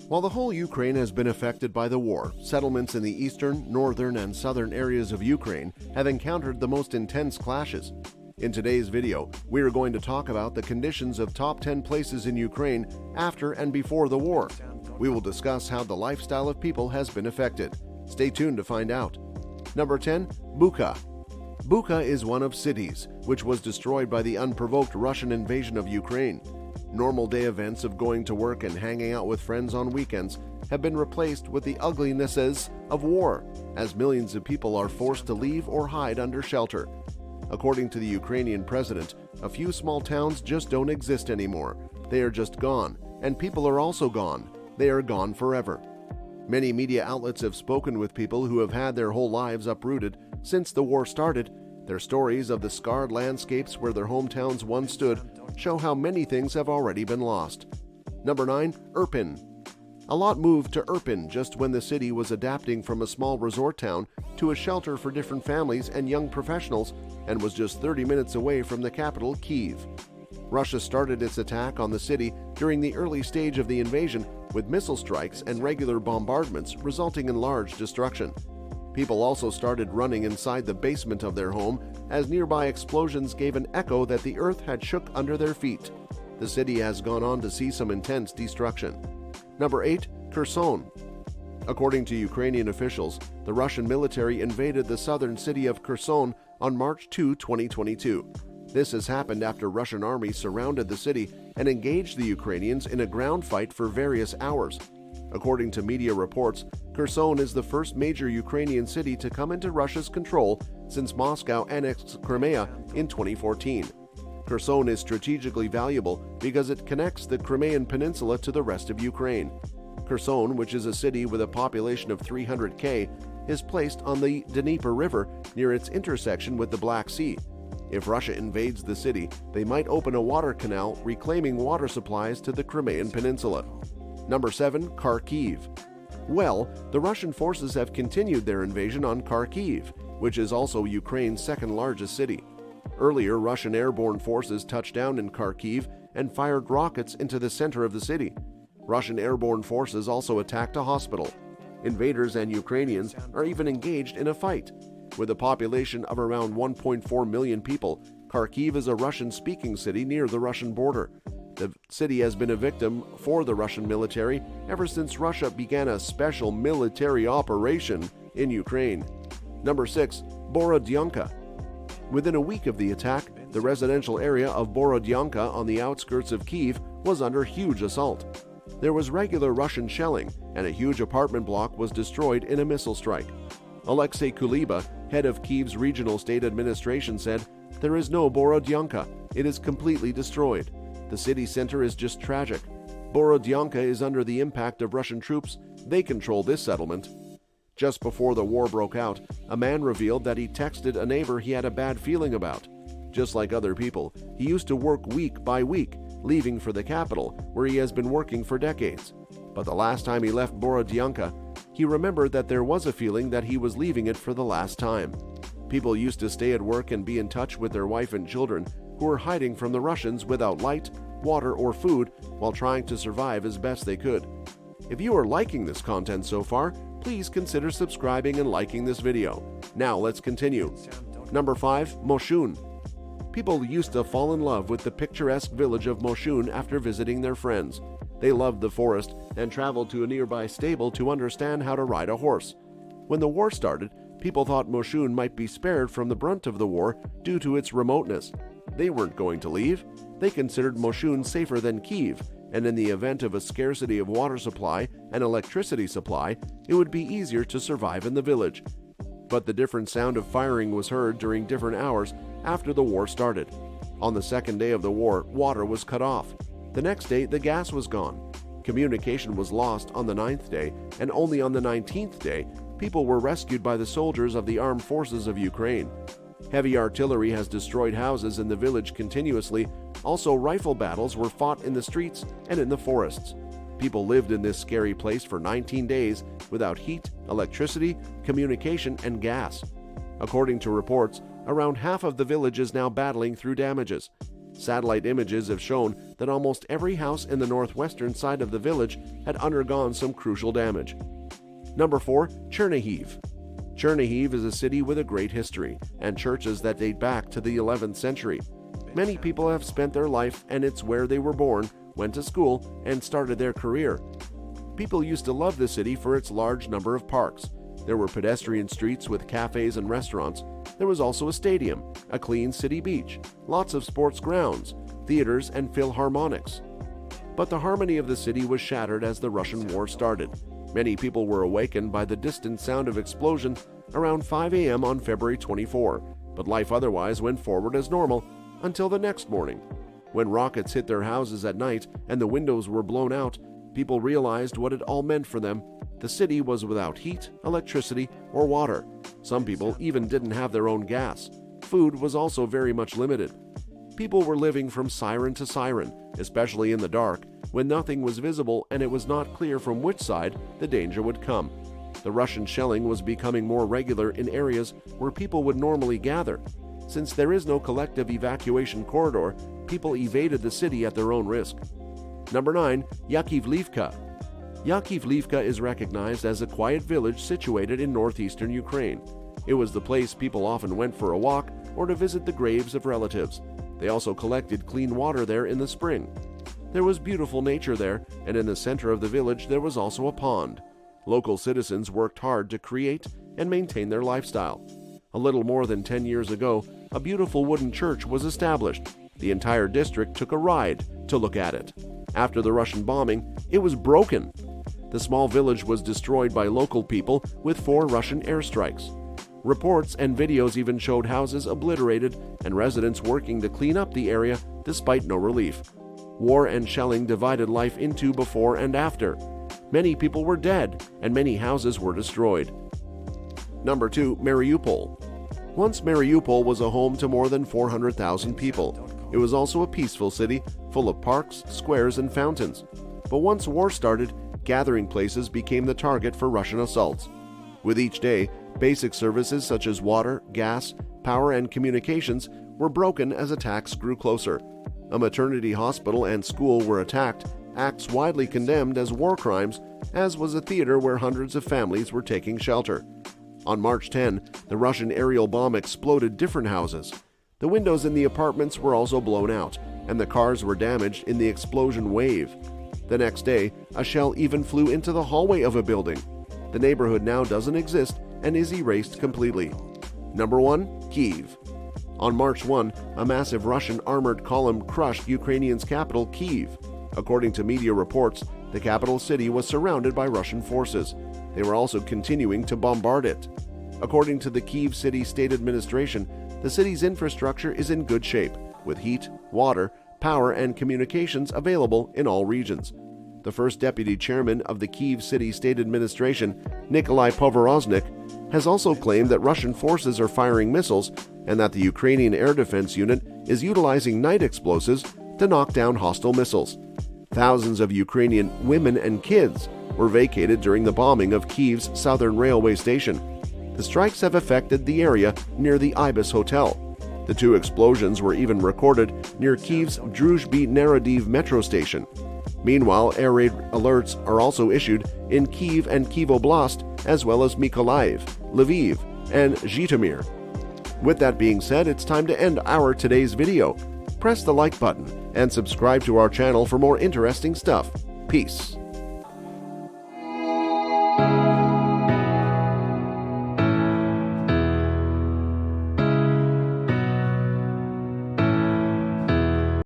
While the whole Ukraine has been affected by the war, settlements in the eastern, northern, and southern areas of Ukraine have encountered the most intense clashes. In today's video, we are going to talk about the conditions of top 10 places in Ukraine after and before the war. We will discuss how the lifestyle of people has been affected. Stay tuned to find out. Number 10. Bucha. Bucha is one of cities which was destroyed by the unprovoked Russian invasion of Ukraine. Normal day events of going to work and hanging out with friends on weekends have been replaced with the uglinesses of war, as millions of people are forced to leave or hide under shelter. According to the Ukrainian President, a few small towns just don't exist anymore. They are just gone, and people are also gone. They are gone forever. Many media outlets have spoken with people who have had their whole lives uprooted since the war started. Their stories of the scarred landscapes where their hometowns once stood show how many things have already been lost. Number 9. Irpin. A lot moved to Irpin just when the city was adapting from a small resort town to a shelter for different families and young professionals and was just 30 minutes away from the capital, Kyiv. Russia started its attack on the city during the early stage of the invasion with missile strikes and regular bombardments resulting in large destruction. People also started running inside the basement of their home as nearby explosions gave an echo that the earth had shook under their feet. The city has gone on to see some intense destruction. Number 8. Kherson. According to Ukrainian officials, the Russian military invaded the southern city of Kherson on March 2, 2022. This has happened after Russian army surrounded the city and engaged the Ukrainians in a ground fight for various hours. According to media reports, Kherson is the first major Ukrainian city to come into Russia's control since Moscow annexed Crimea in 2014. Kherson is strategically valuable because it connects the Crimean Peninsula to the rest of Ukraine. Kherson, which is a city with a population of 300,000, is placed on the Dnieper River near its intersection with the Black Sea. If Russia invades the city, they might open a water canal reclaiming water supplies to the Crimean Peninsula. Number 7. Kharkiv. Well, the Russian forces have continued their invasion on Kharkiv, which is also Ukraine's second largest city. Earlier, Russian airborne forces touched down in Kharkiv and fired rockets into the center of the city. Russian airborne forces also attacked a hospital. Invaders and Ukrainians are even engaged in a fight. With a population of around 1.4 million people, Kharkiv is a Russian-speaking city near the Russian border. The city has been a victim for the Russian military ever since Russia began a special military operation in Ukraine. Number 6. Borodyanka. Within a week of the attack, the residential area of Borodyanka on the outskirts of Kyiv was under huge assault. There was regular Russian shelling, and a huge apartment block was destroyed in a missile strike. Alexei Kuliba, head of Kyiv's regional state administration, said, "There is no Borodyanka. It is completely destroyed. The city center is just tragic. Borodyanka is under the impact of Russian troops. They control this settlement." Just before the war broke out, a man revealed that he texted a neighbor he had a bad feeling about. Just like other people, he used to work week by week, leaving for the capital, where he has been working for decades. But the last time he left Borodyanka, he remembered that there was a feeling that he was leaving it for the last time. People used to stay at work and be in touch with their wife and children, who were hiding from the Russians without light, water, or food while trying to survive as best they could. If you are liking this content so far, please consider subscribing and liking this video. Now let's continue. Number 5. Moshun. People used to fall in love with the picturesque village of Moshun after visiting their friends. They loved the forest and traveled to a nearby stable to understand how to ride a horse. When the war started, people thought Moshun might be spared from the brunt of the war due to its remoteness. They weren't going to leave. They considered Moshun safer than Kyiv, and in the event of a scarcity of water supply and electricity supply, it would be easier to survive in the village. But the different sound of firing was heard during different hours after the war started. On the second day of the war, water was cut off. The next day, the gas was gone. Communication was lost on the 9th day, and only on the 19th day, people were rescued by the soldiers of the armed forces of Ukraine. Heavy artillery has destroyed houses in the village continuously. Also, rifle battles were fought in the streets and in the forests. People lived in this scary place for 19 days without heat, electricity, communication, and gas. According to reports, around half of the village is now battling through damages. Satellite images have shown that almost every house in the northwestern side of the village had undergone some crucial damage. Number 4. Chernihiv. Chernihiv is a city with a great history and churches that date back to the 11th century. Many people have spent their life, and it's where they were born, went to school, and started their career. People used to love the city for its large number of parks. There were pedestrian streets with cafes and restaurants. There was also a stadium, a clean city beach, lots of sports grounds, theaters, and philharmonics. But the harmony of the city was shattered as the Russian war started. Many people were awakened by the distant sound of explosion around 5 a.m. on February 24, but life otherwise went forward as normal until the next morning. When rockets hit their houses at night and the windows were blown out, people realized what it all meant for them. The city was without heat, electricity, or water. Some people even didn't have their own gas. Food was also very much limited. People were living from siren to siren, especially in the dark, when nothing was visible and it was not clear from which side the danger would come. The Russian shelling was becoming more regular in areas where people would normally gather. Since there is no collective evacuation corridor, people evaded the city at their own risk. Number 9. Yakivlivka. Yakivlivka is recognized as a quiet village situated in northeastern Ukraine. It was the place people often went for a walk or to visit the graves of relatives. They also collected clean water there in the spring. There was beautiful nature there, and in the center of the village there was also a pond. Local citizens worked hard to create and maintain their lifestyle. A little more than 10 years ago, a beautiful wooden church was established. The entire district took a ride to look at it. After the Russian bombing, it was broken. The small village was destroyed by local people with 4 Russian airstrikes. Reports and videos even showed houses obliterated and residents working to clean up the area despite no relief. War and shelling divided life into before and after. Many people were dead and many houses were destroyed. Number 2. Mariupol. Once Mariupol was a home to more than 400,000 people. It was also a peaceful city, full of parks, squares, and fountains. But once war started, gathering places became the target for Russian assaults. With each day, basic services such as water, gas, power, and communications were broken as attacks grew closer. A maternity hospital and school were attacked, acts widely condemned as war crimes, as was a theater where hundreds of families were taking shelter. On March 10, the Russian aerial bomb exploded different houses. The windows in the apartments were also blown out, and the cars were damaged in the explosion wave. The next day, a shell even flew into the hallway of a building. The neighborhood now doesn't exist and is erased completely. Number 1. Kyiv. On March 1, a massive Russian armored column crushed Ukrainian's capital, Kyiv. According to media reports, the capital city was surrounded by Russian forces. They were also continuing to bombard it. According to the Kyiv City State Administration, the city's infrastructure is in good shape, with heat, water, power, and communications available in all regions. The first deputy chairman of the Kyiv City State Administration, Nikolai Povoroznik, has also claimed that Russian forces are firing missiles and that the Ukrainian Air Defense Unit is utilizing night explosives to knock down hostile missiles. Thousands of Ukrainian women and kids were vacated during the bombing of Kyiv's southern railway station. The strikes have affected the area near the Ibis Hotel. The 2 explosions were even recorded near Kyiv's Druzhby Narodiv metro station. Meanwhile, air raid alerts are also issued in Kyiv and Kyiv Oblast, as well as Mykolaiv, Lviv, and Zhytomyr. With that being said, it's time to end our today's video. Press the like button and subscribe to our channel for more interesting stuff. Peace.